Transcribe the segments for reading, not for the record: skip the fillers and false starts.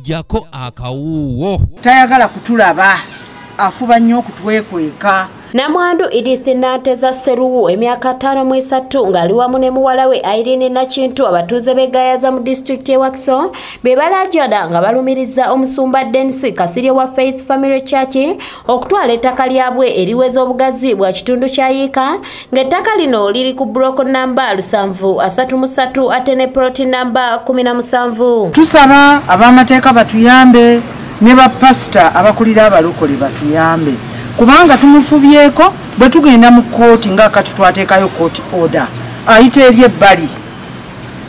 jako akawuwo tayagala kutulaba afuba nnyo okutwekweka. Namwandu Edith Nanteza Seruwu emyaka 53 ngali wamu ne muwala we Irene Nakintu abatuuze begayaza mu district e Wakiso bebalajana nga balumiriza omusumba Dennis Kasirye wa Faith Family Church okutwala ettaka lyabwe eriweza obugazi bwa kitundu kya yiika ng'ettaka lino liri ku block number 733 ate ne plot number 17. Tusaba ab'amateeka batuyambe ne bapasita abakulira abalokole batuyambe kubanga tumufubyeko bwe tugenda mu kooti nga kati twateekayo court order ayita eri ebbali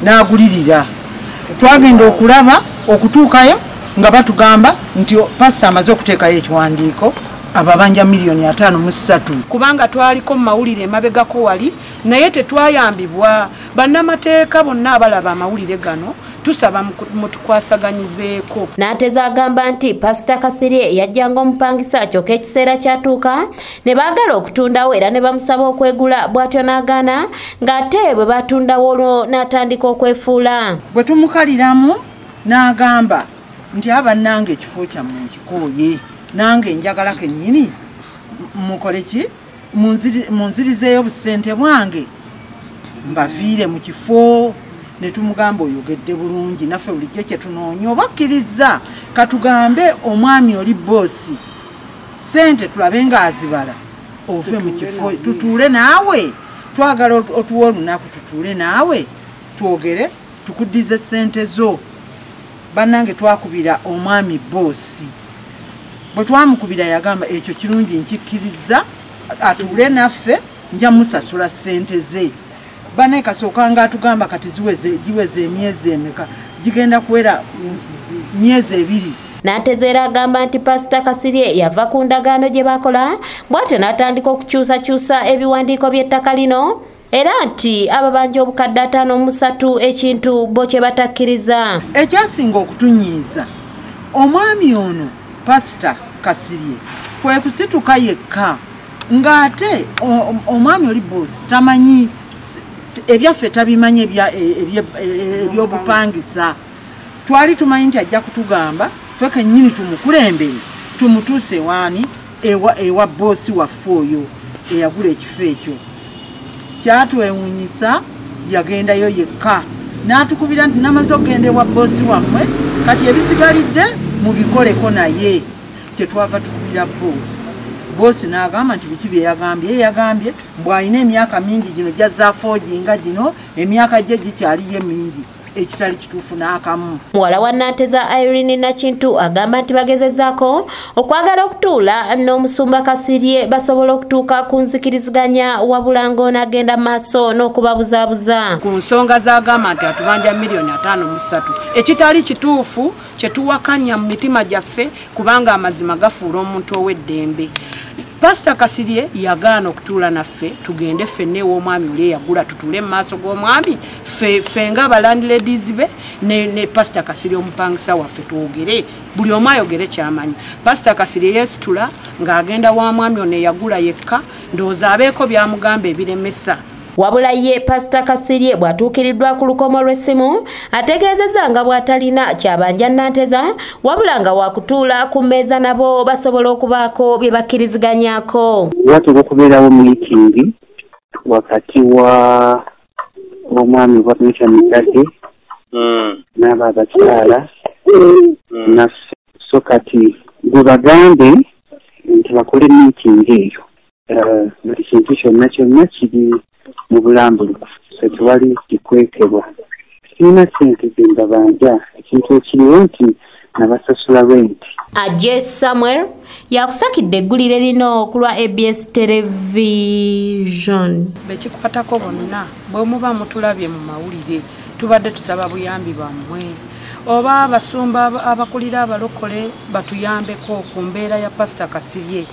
n'agulirira twagenda okulaba okutuukayo nga batugamba nti pasita amaze okuteekayo ekiwandiiko ababanja $5,300,000 kubanga twaliko mu mawulire emabegako wali naye tetwayambibwa bannamateeka bonna abalaba amawulire gano tusaba mutukwasaganyizeeko. Nanteza agamba nti Pastor Kasirye yajjanga omupangisa kyokka ekiseera kyatuuka ne baagala okutundawo era ne bamusaba okwegula bw'atyo n'agaana ng'ate bwe batundawo olwo n'atandika okwefuula. Bwe tumukaliramu n'agamba nti abannange ekifo kyammwe nkikooye nange njagala kennyini mukole ki munzirizeeyo busente bwange mbaviire mu kifo. Ne tumugamba oyogedde bulungi naffe bulijjo kye tunoonya obakkiriza katugambe omwami oli boosi sente tulabe ng'azibala ove mu kifo tutuule naawe twagala otuwa olunaku tutuule naawe twogere tukuddize sente zo. Bannange twakubira omwami boosi bwe twamukubira yagamba ekyo kirungi nkikkiriza atuule naffe nja musasula sente ze. Bane kasooka nga atugamba kati giweze emyezi emeka gigenda kuwera myezi 2. Nanteza agamba nti Pastor Kasirye yava ku ndagaano gye bakola bw'atyo n'atandika okukyusakyusa ebiwandiiko by'ettaka lino era nti ababanja obukadde 53 ekintu bo kye batakkiriza. Ekyasinga okutunyiiza omwami ono Pastor Kasirye kwe kusituka yekka ng'ate omwami oli boosi tamanyi ebyaffe tabimanyi ebyobupangisa. Twali tumanyi nti ajja kutugamba ffe kennyini tumukulembere tumutuuse waani ewa boosi waffe oyo eyagula ekifo ekyo. Kyatwewuunyisa yagendayo yekka n'atukubira nti namaze okugenda ewa boosi wammwe kati ebisigalidde mubikoleko naye. Kyetwava tukubira boosi. Boosi n'agamba nti biki bye yagambye mbw'alina emyaka mingi gino gyazza foojinga gino emyaka gye gikyaliyo mingi ekitali kituufu n'akamu. Muwala wa Nanteza Irene Nakintu agamba nti bagezezzaako okwagala okutuula n'omusumba Kasirye basobola okutuuka ku nzikiriziganya wabula ng'ono agenda maaso n'okubabuzaabuza ku nsonga z'agamba nti atubanja $5,300,000 ekitali kituufu kye tuwakanya mu mitima gyaffe kubanga amazima gafuula omuntu ow'eddembe. Pastor Kasirye yagaana okutuula naffe tugende ffenna ew'omwami oli eyagula tutuule mu maaso g'omwami ffe ng'abalandladies be ne Pastor Kasirye omupangisa waffe twogere buli omu ayogere ky'amanyi. Pastor Kasirye yeesitula ng'agenda wa mwami ono eyagula yekka ndowooza abeeko by'amugamba ebiremesa. Wabula ye Pastor Kasirye bw'atuukiriddwa ku lukomo lw'essimu ategeezezza nga bw'atalina kyabanja Nanteza wabula nga wakutuula ku mmeeza nabo basobola okubaako bye bakkiriziganyako. Watu okubeerawo meeting wakati wa omwami wa Mikadde n'abakyala naffe so kati gwe bagambe nti bakole meeting eyo buli kintu kyonna kiri mu bulambulukufu tewali kikwekebwa. Sirina sente ze mbabanja ekintu ekiriwo nti nabasasula renti. Ajje Samuel yakusakidde eggulire lino ku lwa ABS Television. Bekikwatako bonna bwe muba mutulabye mu mawulire tubadde tusaba buyambi bammwe oba abasumba abakulira abalokole batuyambeko ku mbeera ya Pastor Kasirye